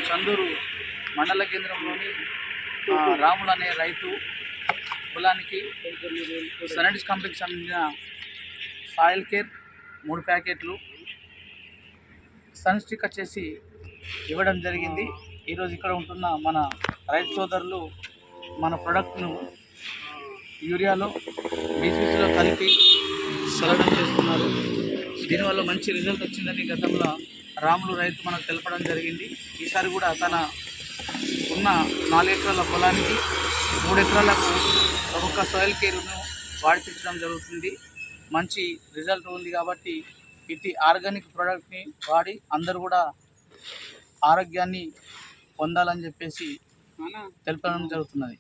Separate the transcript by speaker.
Speaker 1: చందూరు మండల కేంద్రంలోని రాములు అనే రైతు పొలానికి సనడిస్ కంపెనీకి సంబంధించిన సాయిల్ కేర్ 3 ప్యాకెట్లు సన్ స్టిక్ వచ్చేసి ఇవ్వడం జరిగింది. ఈరోజు ఇక్కడ ఉంటున్న మన రైతు సోదరులు మన ప్రొడక్ట్ను యూరియాలో బీసీసీలో కలిపి చల్లడం చేస్తున్నారు. దీనివల్ల మంచి రిజల్ట్ వచ్చిందని గతంలో రాములు రైతు మనకు తెలపడం జరిగింది. ఈసారి కూడా తన ఉన్న 4 ఎకరాల పొలానికి 3 ఎకరాలకు ఒక్కొక్క సాయిల్ కేర్ను వాడిపించడం జరుగుతుంది. మంచి రిజల్ట్ ఉంది కాబట్టి ఇటు ఆర్గానిక్ ప్రోడక్ట్ని వాడి అందరూ కూడా ఆరోగ్యాన్ని పొందాలని చెప్పేసి తెలపడం జరుగుతున్నది.